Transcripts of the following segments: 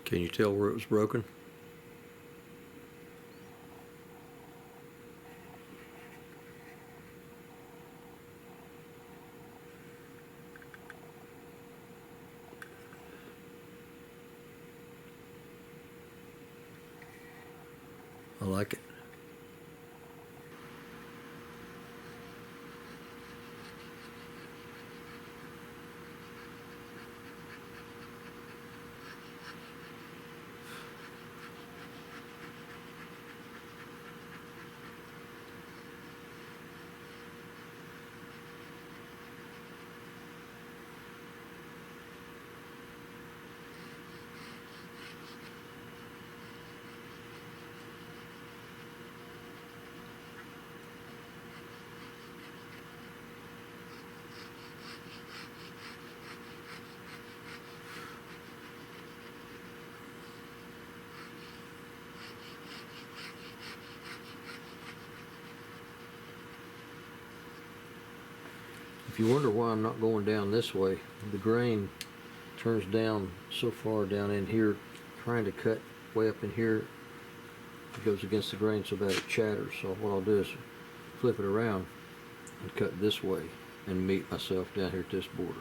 Can you tell where it was broken? I like it. If you wonder why I'm not going down this way, the grain turns down so far down in here, trying to cut way up in here, it goes against the grain so bad it chatters. So what I'll do is flip it around and cut this way and meet myself down here at this border.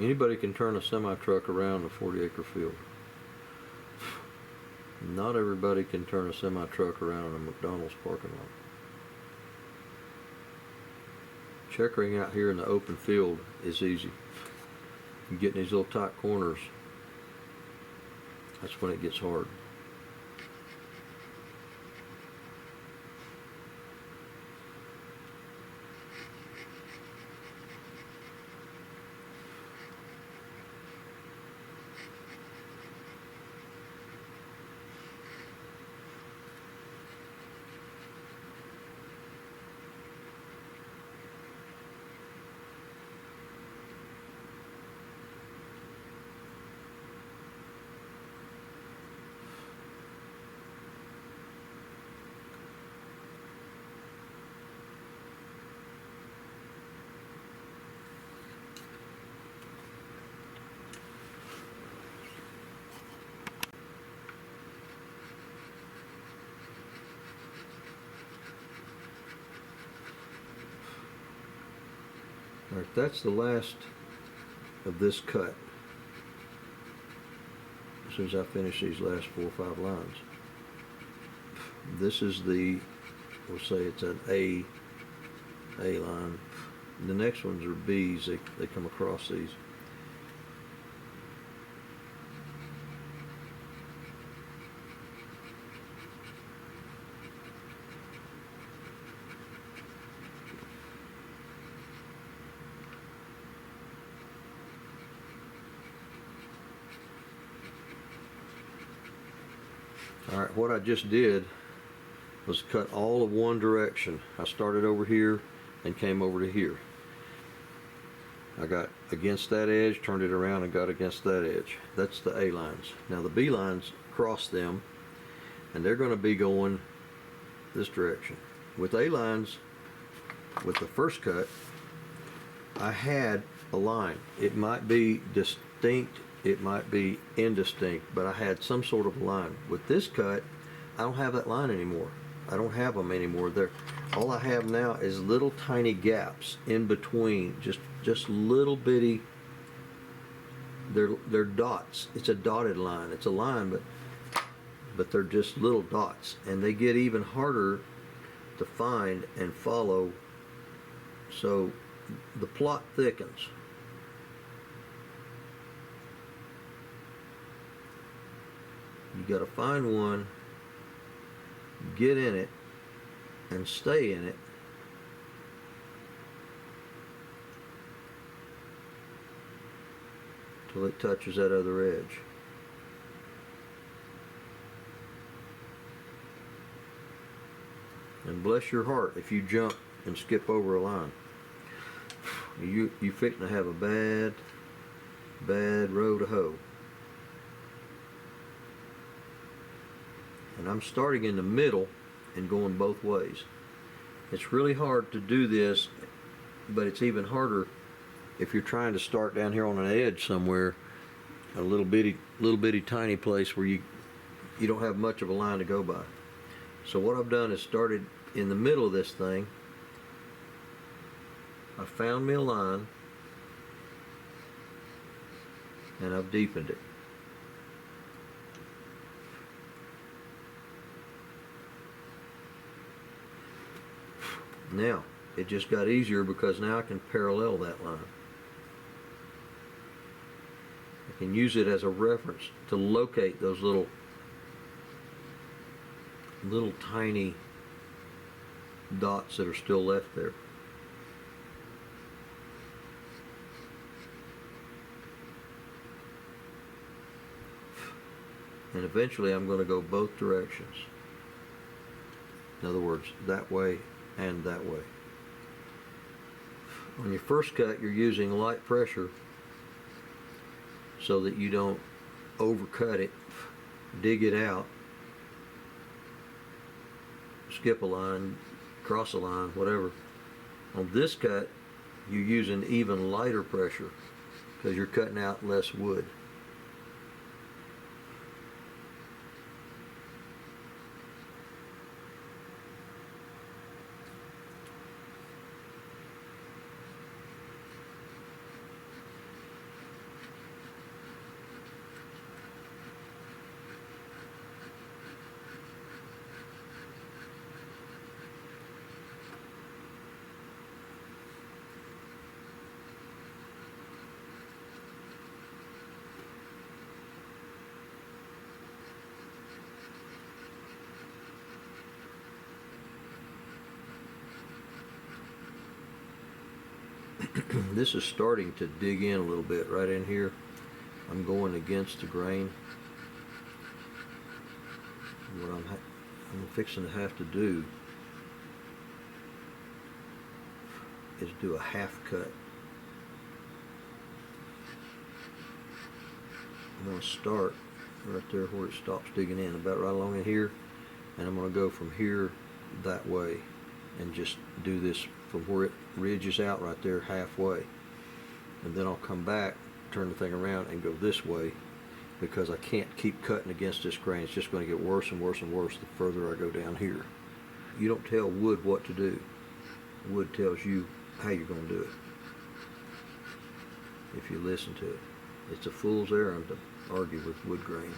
Anybody can turn a semi-truck around a 40-acre field. Not everybody can turn a semi-truck around a McDonald's parking lot. Checkering out here in the open field is easy. You get in these little tight corners, that's when it gets hard. Alright, that's the last of this cut. As soon as I finish these last 4 or 5 lines. This is the, we'll say it's an A line. The next ones are B's, they come across these. Alright, what I just did was cut all of one direction. I started over here and came over to here. I got against that edge, turned it around and got against that edge. That's the A lines. Now the B lines cross them, and they're going to be going this direction. With A lines, with the first cut, I had a line. It might be distinct, it might be indistinct, but I had some sort of line. With this cut, I don't have that line anymore. I don't have them anymore. All I have now is little tiny gaps in between, just little bitty. They're dots. It's a dotted line. It's a line, but they're just little dots, and they get even harder to find and follow. So the plot thickens. You got to find one, get in it, and stay in it. Till it touches that other edge. And bless your heart if you jump and skip over a line. You fixing to have a bad row to hoe. And I'm starting in the middle and going both ways. It's really hard to do this, but it's even harder if you're trying to start down here on an edge somewhere, a little bitty tiny place where you don't have much of a line to go by. So what I've done is started in the middle of this thing. I found me a line and I've deepened it. Now, it just got easier because now I can parallel that line. I can use it as a reference to locate those little tiny dots that are still left there. And eventually I'm going to go both directions. In other words, that way and that way. On your first cut, you're using light pressure so that you don't overcut it, dig it out, skip a line, cross a line, whatever. On this cut, you're using even lighter pressure because you're cutting out less wood. This is starting to dig in a little bit right in here. I'm going against the grain. What I'm fixing to have to do is do a half cut. I'm going to start right there where it stops digging in, about right along in here, and I'm going to go from here that way and just do this from where it ridges out right there halfway, and then I'll come back, turn the thing around and go this way, because I can't keep cutting against this grain. It's just going to get worse and worse and worse the further I go down here. You don't tell wood what to do. Wood tells you how you're going to do it. if you listen to it. It's a fool's errand to argue with wood grain.